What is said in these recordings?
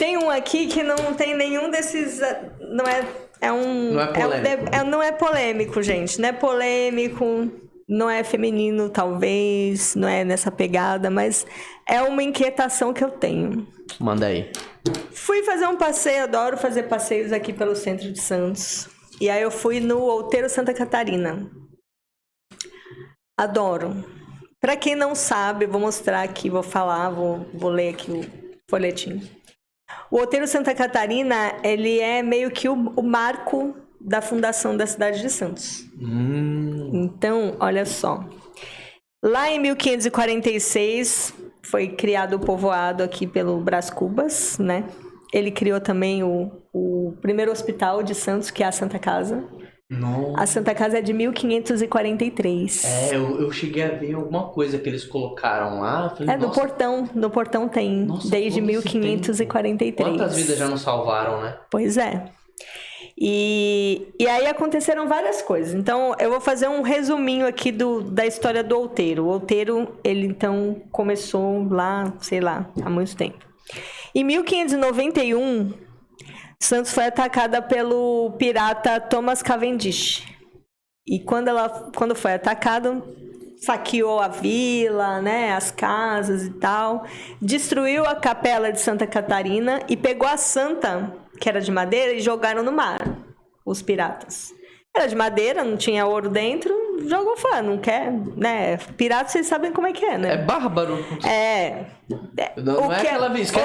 Tem um aqui que não tem nenhum desses... Não é... Não é polêmico. Não é polêmico, gente. Não é polêmico, não é feminino, talvez, não é nessa pegada, mas é uma inquietação que eu tenho. Manda aí. Fui fazer um passeio, adoro fazer passeios aqui pelo centro de Santos. E aí eu fui no Outeiro Santa Catarina. Adoro. Pra quem não sabe, vou mostrar aqui, vou ler aqui o folhetim. O Outeiro Santa Catarina, ele é meio que o marco da fundação da cidade de Santos. Então, olha só. Lá em 1546, foi criado o povoado aqui pelo Brás Cubas, né? Ele criou também o primeiro hospital de Santos, que é a Santa Casa. Nossa. A Santa Casa é de 1543. Eu cheguei a ver alguma coisa que eles colocaram lá. Falei, no portão tem, desde 1543. Quantas vidas já não salvaram, né? Pois é. E aí aconteceram várias coisas. Então, eu vou fazer um resuminho aqui da história do Outeiro. O Outeiro, ele então começou lá, sei lá, há muito tempo. Em 1591, Santos foi atacada pelo pirata Thomas Cavendish. E quando foi atacada, saqueou a vila, né, as casas e tal, destruiu a capela de Santa Catarina e pegou a santa, que era de madeira, e jogaram no mar, os piratas. Era de madeira, não tinha ouro dentro, jogou fora, não quer, né? Pirata, vocês sabem como é que é, né? É bárbaro. Não é aquela visão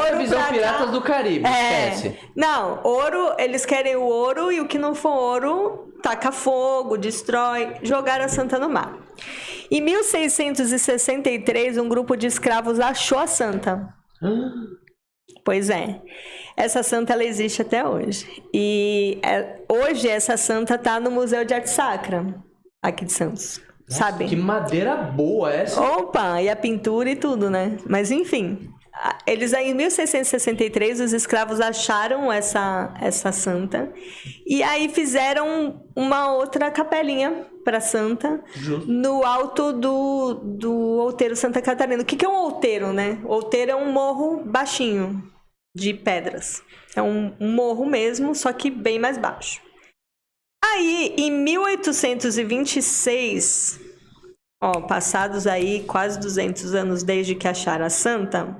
Piratas do Caribe, esquece. Não, ouro, eles querem o ouro e o que não for ouro, taca fogo, destrói, jogaram a santa no mar. Em 1663, um grupo de escravos achou a santa. Pois é. Essa santa, ela existe até hoje. E hoje essa santa tá no Museu de Arte Sacra, aqui de Santos. Nossa, sabe? Que madeira boa essa. Opa, e a pintura e tudo, né? Mas enfim, eles aí em 1663, os escravos acharam essa santa e aí fizeram uma outra capelinha para santa. Justo. No alto do Outeiro Santa Catarina. O que é um outeiro, né? Outeiro é um morro baixinho de pedras. É um morro mesmo, só que bem mais baixo. Aí, em 1826, passados aí quase 200 anos desde que acharam a santa,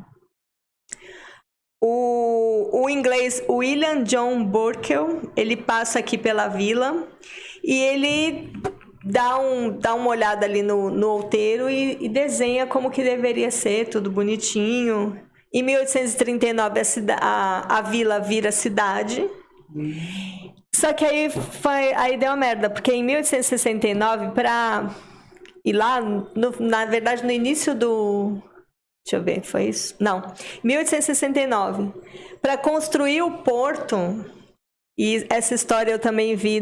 o inglês William John Burkell, ele passa aqui pela vila e ele dá uma olhada ali no outeiro e desenha como que deveria ser, tudo bonitinho. Em 1839, a vila vira cidade. Só que aí deu uma merda, porque em 1869, e lá, na verdade, no início do... Deixa eu ver, foi isso? Não. 1869, para construir o porto, e essa história eu também vi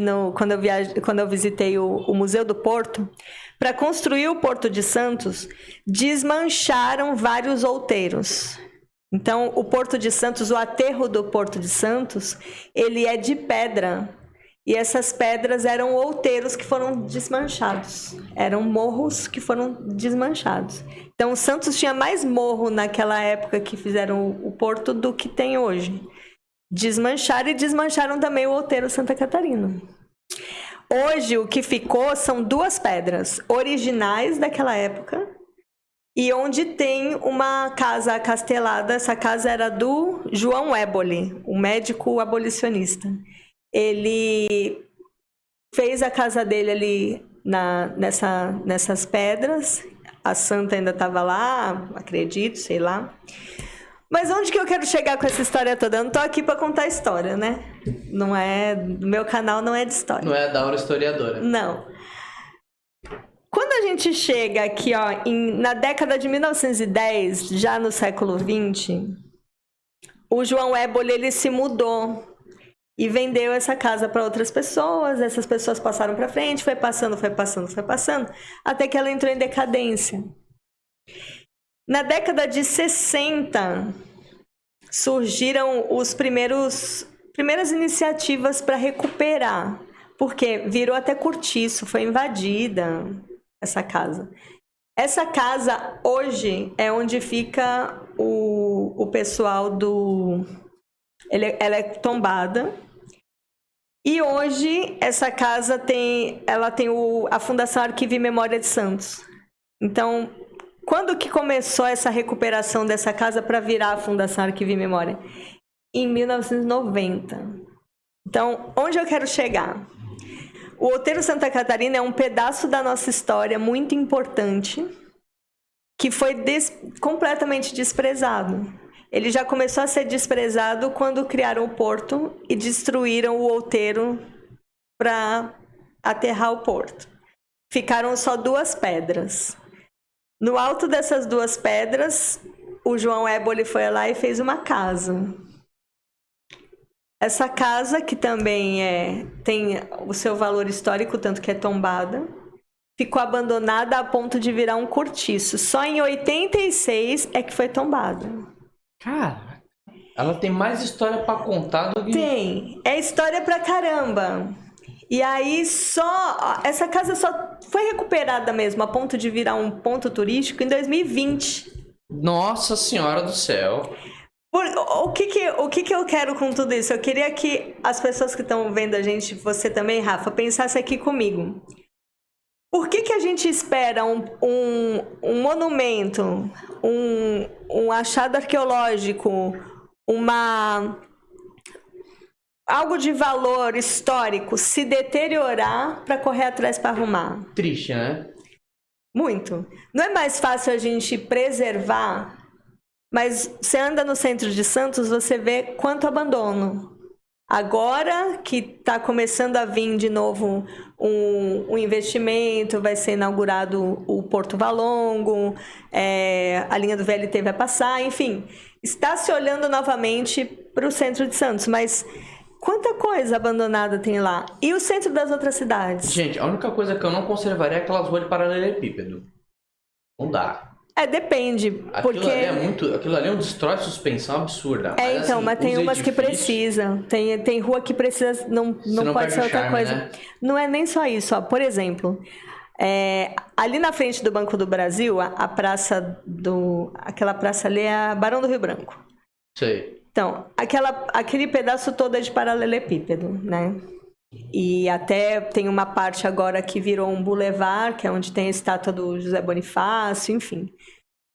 quando eu visitei o Museu do Porto, para construir o Porto de Santos, desmancharam vários outeiros. Então, o Porto de Santos, o aterro do Porto de Santos, ele é de pedra. E essas pedras eram outeiros que foram desmanchados. Eram morros que foram desmanchados. Então, Santos tinha mais morro naquela época que fizeram o porto do que tem hoje. Desmancharam e desmancharam também o Outeiro Santa Catarina. Hoje, o que ficou são duas pedras originais daquela época e onde tem uma casa acastelada. Essa casa era do João Éboli, o médico abolicionista. Ele fez a casa dele ali nessas pedras. A santa ainda estava lá, acredito, sei lá. Mas onde que eu quero chegar com essa história toda? Eu não tô aqui para contar a história, né? Não é... Meu canal não é de história. Não é a Daura historiadora. Não. Quando a gente chega aqui, na década de 1910, já no século XX, o João Éboli, ele se mudou e vendeu essa casa para outras pessoas. Essas pessoas passaram para frente, foi passando, até que ela entrou em decadência. Na década de 60, surgiram primeiras iniciativas para recuperar, porque virou até cortiço, foi invadida essa casa. Essa casa hoje é onde fica o pessoal Ela é tombada. E hoje, essa casa tem a Fundação Arquivo e Memória de Santos. Então, quando que começou essa recuperação dessa casa para virar a Fundação Arquivo e Memória? Em 1990. Então, onde eu quero chegar? O Outeiro Santa Catarina é um pedaço da nossa história muito importante que foi completamente desprezado. Ele já começou a ser desprezado quando criaram o porto e destruíram o outeiro para aterrar o porto. Ficaram só 2 pedras. No alto dessas 2 pedras, o João Éboli foi lá e fez uma casa. Essa casa, que também tem o seu valor histórico, tanto que é tombada, ficou abandonada a ponto de virar um cortiço. Só em 86 é que foi tombada. Cara, ela tem mais história pra contar do que... Tem. É história pra caramba. E aí essa casa só foi recuperada mesmo a ponto de virar um ponto turístico em 2020. Nossa Senhora do Céu. O que eu quero com tudo isso? Eu queria que as pessoas que estão vendo a gente, você também, Rafa, pensasse aqui comigo. Por que a gente espera um monumento, um achado arqueológico, algo de valor histórico se deteriorar para correr atrás para arrumar? Triste, né? Muito. Não é mais fácil a gente preservar, mas você anda no centro de Santos, você vê quanto abandono. Agora que está começando a vir de novo um investimento, vai ser inaugurado o Porto Valongo, a linha do VLT vai passar, enfim, está se olhando novamente para o centro de Santos, mas quanta coisa abandonada tem lá. E o centro das outras cidades? Gente, a única coisa que eu não conservaria é aquelas ruas de paralelepípedo. Não dá. Depende. Aquilo ali é um destrói suspensão absurda. Mas tem umas que precisam. Tem rua que precisa, não pode ser outra coisa. Né? Não é nem só isso. Ó. Por exemplo, ali na frente do Banco do Brasil, aquela praça ali é a Barão do Rio Branco. Sei. Então, aquele pedaço todo é de paralelepípedo, né? E até tem uma parte agora que virou um bulevar, que é onde tem a estátua do José Bonifácio, enfim.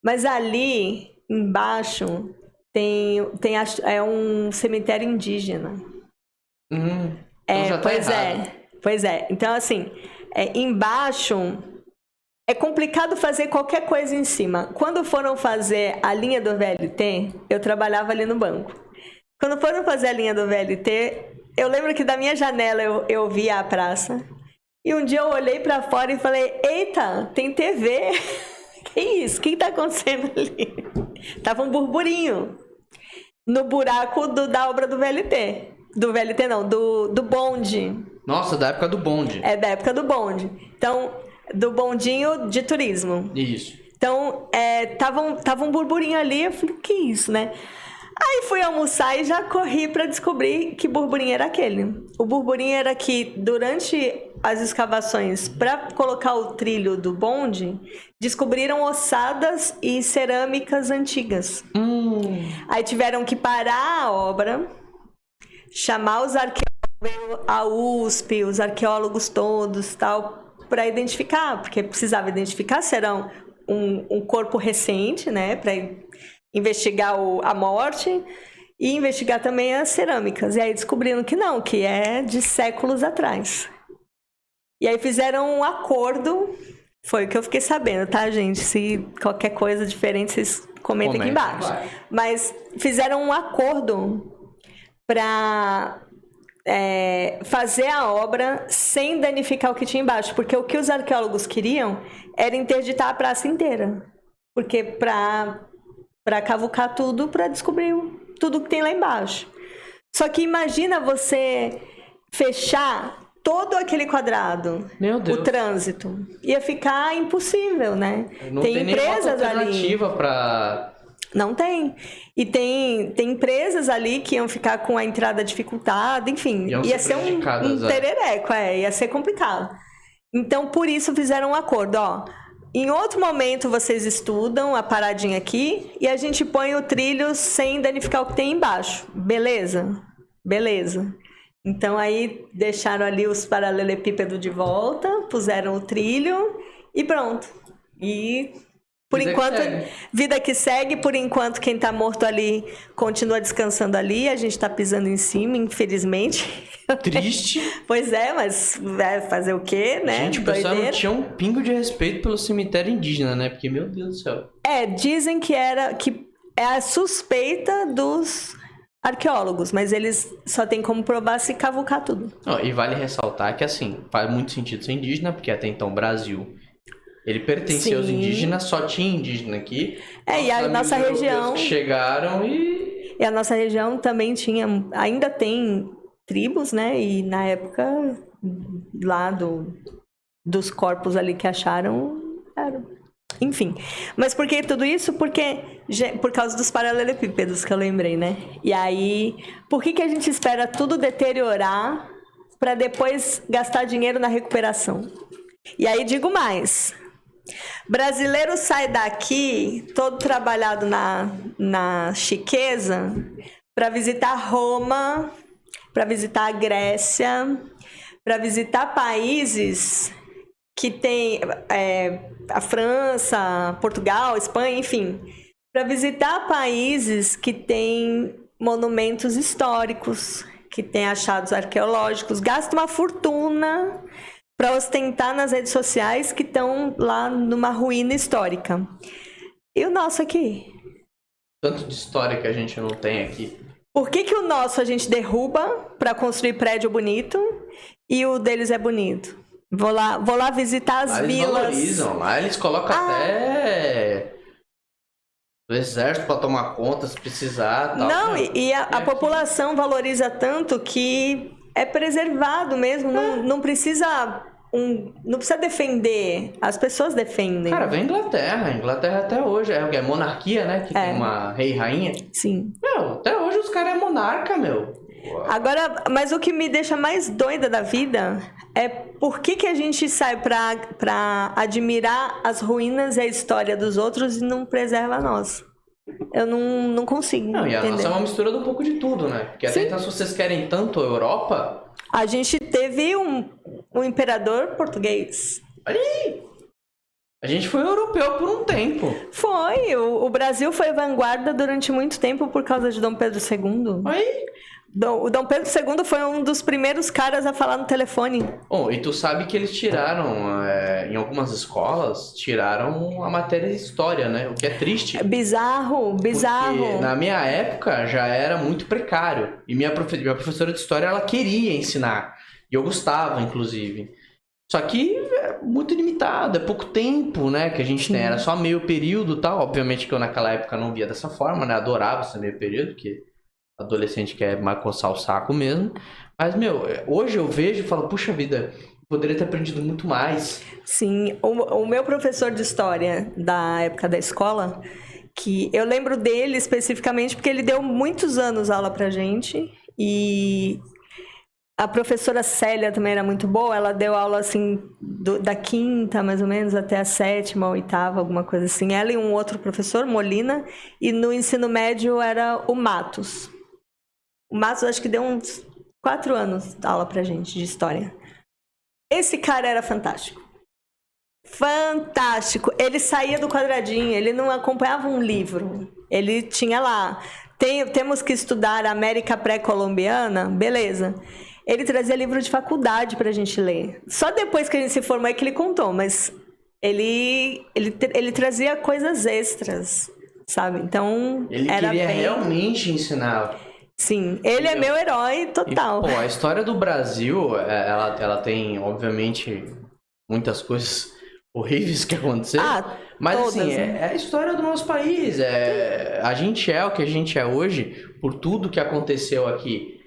Mas ali embaixo é um cemitério indígena. Então pois é. Então, assim, embaixo é complicado fazer qualquer coisa em cima. Quando foram fazer a linha do VLT, eu trabalhava ali no banco. Quando foram fazer a linha do VLT, eu lembro que da minha janela eu via a praça. E um dia eu olhei pra fora e falei, eita, tem TV. Que isso? O que tá acontecendo ali? Tava um burburinho no buraco da obra do VLT. Do VLT não, do bonde. Nossa, da época do bonde. É da época do bonde. Então, do bondinho de turismo. Isso. Então, tava um burburinho ali. Eu falei, que isso, né? Aí fui almoçar e já corri para descobrir que burburinho era aquele. O burburinho era que durante as escavações para colocar o trilho do bonde, descobriram ossadas e cerâmicas antigas. Aí tiveram que parar a obra, chamar os arqueólogos, a USP, os arqueólogos todos, tal, para identificar, porque precisava identificar se era um corpo recente, né, para investigar a morte e investigar também as cerâmicas. E aí descobriram que não, que é de séculos atrás. E aí fizeram um acordo, foi o que eu fiquei sabendo, tá, gente? Se qualquer coisa diferente, vocês comentem aqui embaixo. Mas fizeram um acordo para fazer a obra sem danificar o que tinha embaixo, porque o que os arqueólogos queriam era interditar a praça inteira. Porque para cavucar tudo, para descobrir tudo que tem lá embaixo. Só que imagina você fechar todo aquele quadrado, meu Deus, o trânsito. Ia ficar impossível, né? Não tem empresas alternativa para... Não tem. E tem empresas ali que iam ficar com a entrada dificultada, enfim. Ia ser um terereco, ia ser complicado. Então, por isso fizeram um acordo, ó. em outro momento vocês estudam a paradinha aqui e a gente põe o trilho sem danificar o que tem embaixo. Beleza? Beleza. Então aí deixaram ali os paralelepípedos de volta, puseram o trilho e pronto. E por enquanto, vida que segue, por enquanto quem tá morto ali continua descansando ali, a gente tá pisando em cima, infelizmente. Triste. Pois é, mas vai fazer o quê, né? Gente, o pessoal não tinha um pingo de respeito pelo cemitério indígena, né? Porque, meu Deus do céu. Dizem que é a suspeita dos arqueólogos, mas eles só tem como provar se cavucar tudo. E vale ressaltar que, assim, faz muito sentido ser indígena, porque até então o Brasil, ele pertencia aos indígenas, só tinha indígena aqui. E a nossa região... que chegaram e... E a nossa região também ainda tem tribos, né? E na época, lá dos corpos ali que acharam, enfim. Mas por que tudo isso? Porque por causa dos paralelepípedos que eu lembrei, né? E aí, por que a gente espera tudo deteriorar para depois gastar dinheiro na recuperação? E aí digo mais. Brasileiro sai daqui todo trabalhado na chiqueza para visitar Roma, para visitar a Grécia, para visitar países que tem a França, Portugal, Espanha, enfim, para visitar países que têm monumentos históricos, que têm achados arqueológicos, gasta uma fortuna para ostentar nas redes sociais que estão lá numa ruína histórica. E o nosso aqui? Tanto de história que a gente não tem aqui. Por que o nosso a gente derruba para construir prédio bonito e o deles é bonito? Vou lá visitar as vilas. Eles valorizam, lá eles colocam até o exército para tomar conta se precisar. Tal, não, e a população valoriza tanto que é preservado mesmo, não precisa defender, as pessoas defendem. Cara, vem a Inglaterra até hoje, é monarquia, né, que tem uma rei e rainha. Sim. Meu, até hoje os caras é monarca, meu. Agora, mas o que me deixa mais doida da vida é por que a gente sai pra admirar as ruínas e a história dos outros e não preserva a nossa. Eu não consigo entender. E a nossa é uma mistura de um pouco de tudo, né? Porque até então, se vocês querem tanto a Europa... A gente teve um imperador português. Olha aí! A gente foi europeu por um tempo. Foi. O Brasil foi vanguarda durante muito tempo por causa de Dom Pedro II. Aí! O Dom Pedro II foi um dos primeiros caras a falar no telefone. E tu sabe que eles tiraram, em algumas escolas, tiraram a matéria de história, né? O que é triste. Bizarro. Porque na minha época já era muito precário. E minha professora de história, ela queria ensinar. E eu gostava, inclusive. Só que é muito limitado, é pouco tempo, né? Que a gente tem. Era só meio período e tal. Obviamente que eu naquela época não via dessa forma, né? Adorava esse meio período, porque... adolescente quer mais coçar o saco mesmo. Mas, hoje eu vejo e falo, puxa vida, poderia ter aprendido muito mais. Sim, o meu professor de história da época da escola, que eu lembro dele especificamente porque ele deu muitos anos aula pra gente. E a professora Célia também era muito boa. Ela deu aula, assim, da quinta, mais ou menos, até a sétima, oitava, alguma coisa assim. Ela e um outro professor, Molina. E no ensino médio era o Matos. O Matos acho que deu uns 4 anos de aula pra gente de história. Esse cara era fantástico. Fantástico. Ele saía do quadradinho, ele não acompanhava um livro. Ele tinha lá, temos que estudar a América pré-colombiana, beleza. Ele trazia livro de faculdade pra gente ler. Só depois que a gente se formou é que ele contou, mas ele trazia coisas extras, sabe? Então, ele era queria realmente ensinar. Sim, ele é meu herói total. E, a história do Brasil, ela tem, obviamente, muitas coisas horríveis que aconteceram. Mas, todas, assim, é a história do nosso país. A gente é o que a gente é hoje por tudo que aconteceu aqui.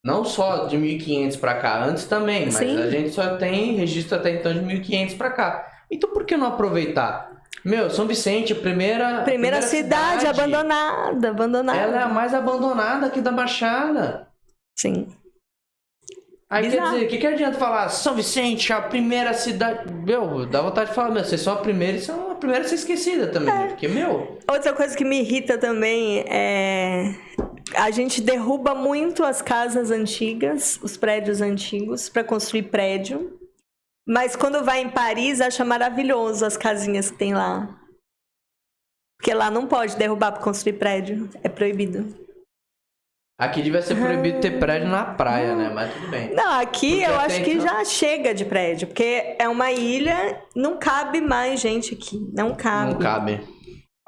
Não só de 1500 pra cá, antes também, mas a gente só tem registro até então de 1500 pra cá. Então, por que não aproveitar? São Vicente, primeira cidade abandonada. Ela é a mais abandonada aqui da Baixada. Sim. Aí Bizarro. quer dizer, o que adianta falar São Vicente, a primeira cidade... Meu, dá vontade de falar, meu, vocês são a primeira e são a primeira a ser esquecida também. Porque, meu... Outra coisa que me irrita também é... A gente derruba muito as casas antigas, os prédios antigos, para construir prédio. Mas quando vai em Paris, acha maravilhoso as casinhas que tem lá. Porque lá não pode derrubar para construir prédio. É proibido. Aqui devia ser proibido ter prédio na praia, né? Mas tudo bem. Não, aqui Porque eu acho que então... já chega de prédio. Porque é uma ilha, não cabe mais gente aqui. Não cabe. Não cabe.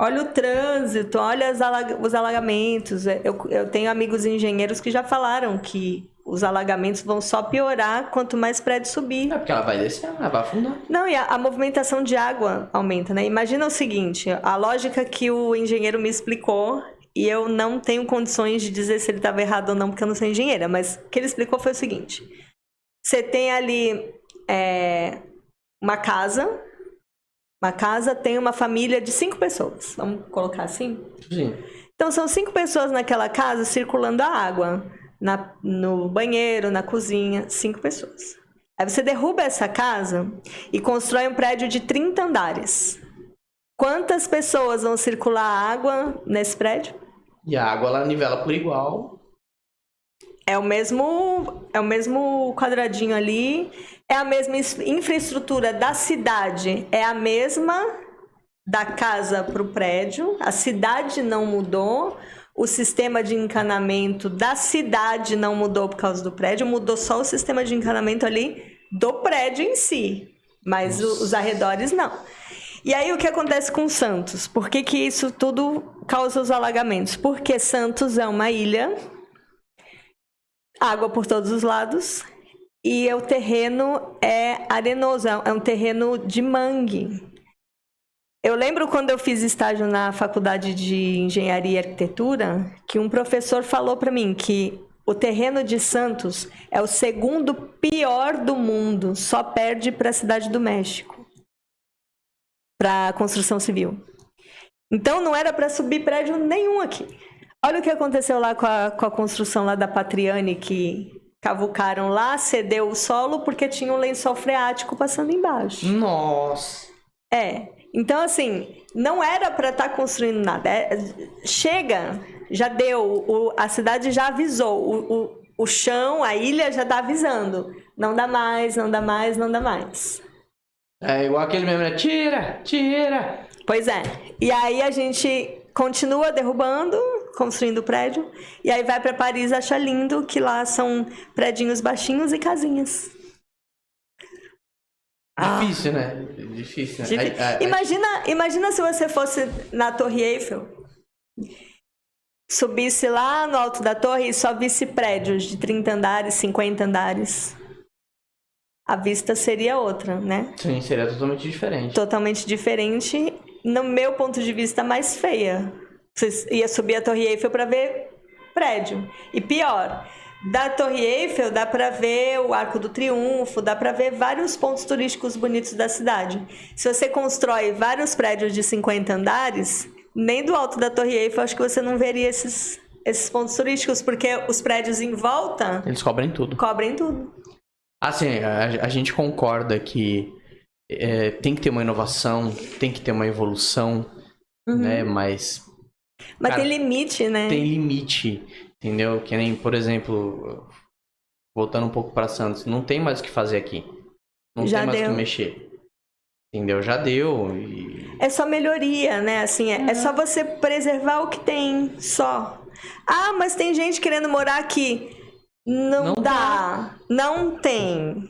Olha o trânsito, olha os alagamentos. Eu tenho amigos engenheiros que já falaram que os alagamentos vão só piorar quanto mais prédio subir. É porque ela vai descer, ela vai afundar. Não, e a movimentação de água aumenta, né? Imagina o seguinte, a lógica que o engenheiro me explicou, e eu não tenho condições de dizer se ele estava errado ou não, porque eu não sou engenheira, mas o que ele explicou foi o seguinte. Você tem ali uma casa tem uma família de 5 pessoas, vamos colocar assim? Sim. Então são 5 pessoas naquela casa circulando a água, no banheiro, na cozinha, 5 pessoas. Aí você derruba essa casa e constrói um prédio de 30 andares. Quantas pessoas vão circular a água nesse prédio? E a água ela nivela por igual. É o mesmo quadradinho ali, é a mesma infraestrutura da cidade, é a mesma da casa para o prédio, a cidade não mudou, o sistema de encanamento da cidade não mudou por causa do prédio, mudou só o sistema de encanamento ali do prédio em si, mas os arredores não. E aí o que acontece com Santos? Por que isso tudo causa os alagamentos? Porque Santos é uma ilha, água por todos os lados, e o terreno é arenoso, é um terreno de mangue. Eu lembro quando eu fiz estágio na faculdade de engenharia e arquitetura, que um professor falou para mim que o terreno de Santos é o segundo pior do mundo, só perde para a Cidade do México, para a construção civil. Então não era para subir prédio nenhum aqui. Olha o que aconteceu lá com a construção lá da Patriane, que cavucaram lá, cedeu o solo porque tinha um lençol freático passando embaixo. Nossa! Então assim, não era para estar construindo nada. Chega, já deu, a cidade já avisou, o chão, a ilha já está avisando. Não dá mais, não dá mais, não dá mais. É igual aquele meme, né? Tira, tira! Pois é. E aí a gente continua derrubando, construindo prédio, e aí vai para Paris, acha lindo que lá são prédios baixinhos e casinhas. Difícil, né? Difícil, né? Imagina se você fosse na Torre Eiffel, subisse lá no alto da torre e só visse prédios de 30 andares, 50 andares. A vista seria outra, né? Sim, seria totalmente diferente. Totalmente diferente, no meu ponto de vista, mais feia. Você ia subir a Torre Eiffel para ver prédio. E pior, da Torre Eiffel dá para ver o Arco do Triunfo, dá para ver vários pontos turísticos bonitos da cidade. Se você constrói vários prédios de 50 andares, nem do alto da Torre Eiffel acho que você não veria esses pontos turísticos, porque os prédios em volta... Eles cobrem tudo. Cobrem tudo. Assim, a gente concorda que tem que ter uma inovação, tem que ter uma evolução, né? Mas cara, tem limite, né? Tem limite, entendeu? Que nem, por exemplo, voltando um pouco para Santos, não tem mais o que fazer aqui. Não tem mais o que mexer. Entendeu? Já deu. É só melhoria, né? Assim, é só você preservar o que tem, só. Ah, mas tem gente querendo morar aqui. Não dá. Não tem.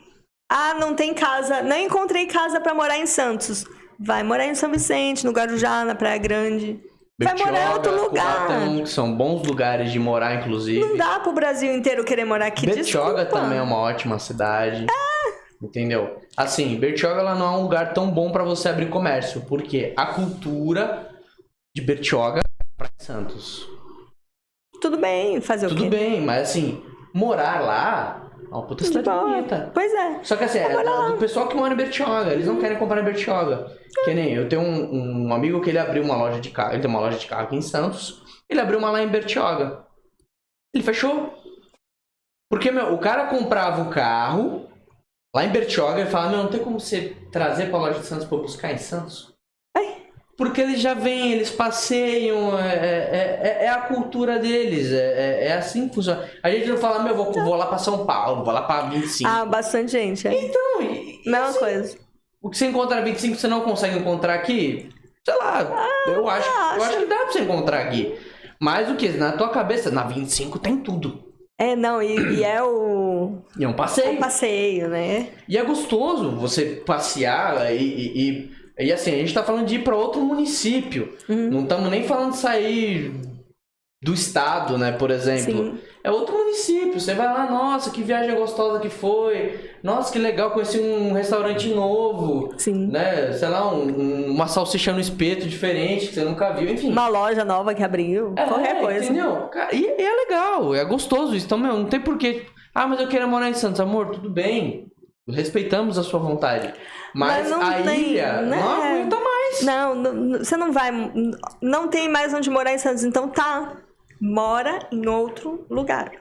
Ah, não tem casa. Não encontrei casa pra morar em Santos. Vai morar em São Vicente, no Guarujá, na Praia Grande. Bertioga, vai morar em outro lugar. Cubatão, que são bons lugares de morar, inclusive. Não dá pro Brasil inteiro querer morar aqui. Bertioga também é uma ótima cidade. Entendeu? Assim, Bertioga ela não é um lugar tão bom pra você abrir comércio. Porque a cultura de Bertioga é pra Santos. Tudo bem, fazer o quê? Tudo bem, mas assim... Morar lá é uma puta cidade bonita. Pois é. Só que assim, é do pessoal que mora em Bertioga. Eles não querem comprar em Bertioga. Que nem eu tenho um amigo que ele abriu uma loja de carro. Ele tem uma loja de carro aqui em Santos. Ele abriu uma lá em Bertioga. Ele fechou. Porque, meu, o cara comprava o carro lá em Bertioga e falava, meu, não tem como você trazer pra loja de Santos pra buscar em Santos? Porque eles já vêm, eles passeiam, é a cultura deles, é assim que funciona. A gente não fala, meu, vou lá pra São Paulo, vou lá pra 25. Ah, bastante gente, Então, mesma assim, coisa. O que você encontra na 25 você não consegue encontrar aqui? Sei lá, eu acho que dá pra você encontrar aqui. Mas o que? Na tua cabeça, na 25 tem tudo. Não, e é o... E é um passeio. É um passeio, né? E é gostoso você passear e assim, a gente tá falando de ir pra outro município. Não estamos nem falando de sair do estado, né, por exemplo. Sim. É outro município. Você vai lá, nossa, que viagem gostosa que foi. Nossa, que legal, conheci um restaurante novo. Sim. Né, sei lá, uma salsicha no espeto diferente que você nunca viu, enfim. Uma loja nova que abriu, qualquer coisa. Entendeu? E é legal, é gostoso isso. Então, meu, não tem porquê. Ah, mas eu quero morar em Santos. Amor, tudo bem. Respeitamos a sua vontade. Mas a ilha não aguenta mais. Não, você não vai... Não tem mais onde morar em Santos, então tá. Mora em outro lugar.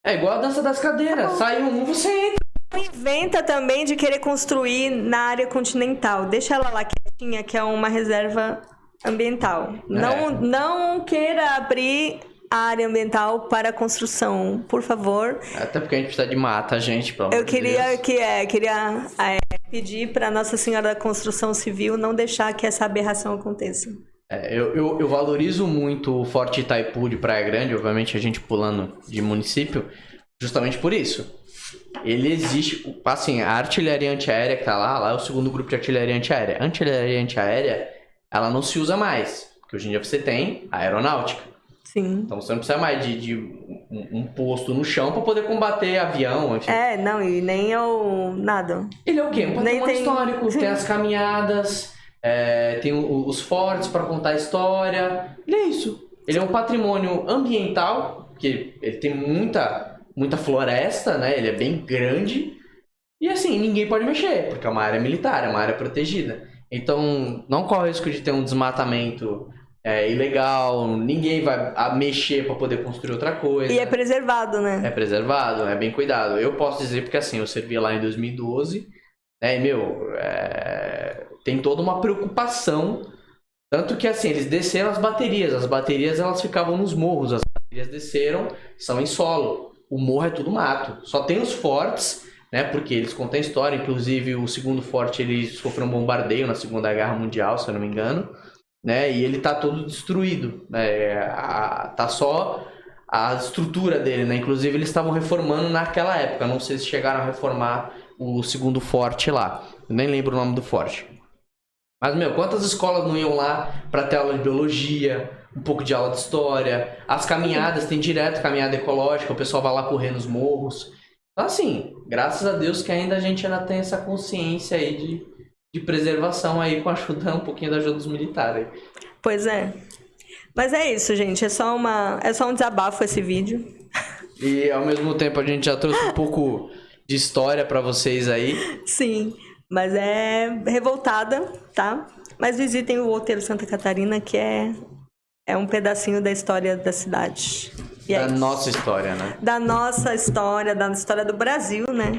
É igual a dança das cadeiras. Sai você entra. Inventa também de querer construir na área continental. Deixa ela lá quietinha, que é uma reserva ambiental. Não queira abrir a área ambiental para construção, por favor. Até porque a gente precisa de mata, gente. Eu queria pedir para Nossa Senhora da Construção Civil não deixar que essa aberração aconteça. Eu valorizo muito o Forte Itaipu de Praia Grande, obviamente a gente pulando de município, justamente por isso. Ele existe, assim, a artilharia antiaérea que tá lá é o segundo grupo de artilharia antiaérea. A artilharia antiaérea, ela não se usa mais, porque hoje em dia você tem a aeronáutica. Sim. Então você não precisa mais de um posto no chão para poder combater avião, enfim. E nem nada. Ele é o quê? Um patrimônio histórico, tem as caminhadas... tem os fortes para contar a história. Ele é isso. Ele é um patrimônio ambiental, porque ele tem muita floresta, né? Ele é bem grande. E assim, ninguém pode mexer, porque é uma área militar, é uma área protegida. Então, não corre o risco de ter um desmatamento ilegal, ninguém vai mexer para poder construir outra coisa. E é preservado, né? É preservado, é bem cuidado. Eu posso dizer porque assim, eu servi lá em 2012, né? E, tem toda uma preocupação, tanto que assim, eles desceram as baterias elas ficavam nos morros, as baterias desceram, são em solo, o morro é tudo mato, só tem os fortes, né, porque eles contam a história, inclusive o segundo forte ele sofreu um bombardeio na Segunda Guerra Mundial, se eu não me engano, né, e ele tá todo destruído, tá só a estrutura dele, né, inclusive eles estavam reformando naquela época, não sei se chegaram a reformar o segundo forte lá, eu nem lembro o nome do forte. Mas, quantas escolas não iam lá para ter aula de biologia, um pouco de aula de história, as caminhadas, tem direto caminhada ecológica, o pessoal vai lá correr nos morros. Então, assim, graças a Deus que ainda a gente ainda tem essa consciência aí de preservação aí com um pouquinho da ajuda dos militares. Pois é. Mas é isso, gente, é só um desabafo esse vídeo. E, ao mesmo tempo, a gente já trouxe um pouco de história para vocês aí. Sim. Mas é revoltada, tá? Mas visitem o Outeiro Santa Catarina, que é um pedacinho da história da cidade. Da nossa história, né? Da nossa história, da história do Brasil, né?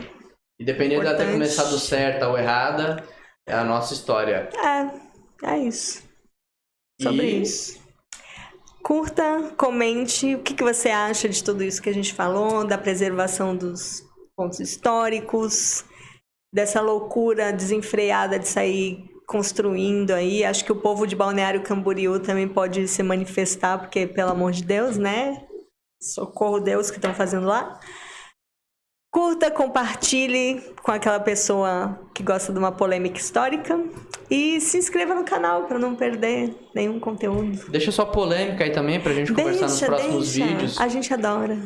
E dependendo de ter começado certa ou errada, é a nossa história. É isso. Sobre isso. Curta, comente o que você acha de tudo isso que a gente falou, da preservação dos pontos históricos, dessa loucura desenfreada de sair construindo aí. Acho que o povo de Balneário Camboriú também pode se manifestar, porque, pelo amor de Deus, né? Socorro Deus que estão fazendo lá. Curta, compartilhe com aquela pessoa que gosta de uma polêmica histórica e se inscreva no canal para não perder nenhum conteúdo. Deixa sua polêmica aí também pra gente conversar nos próximos vídeos. A gente adora.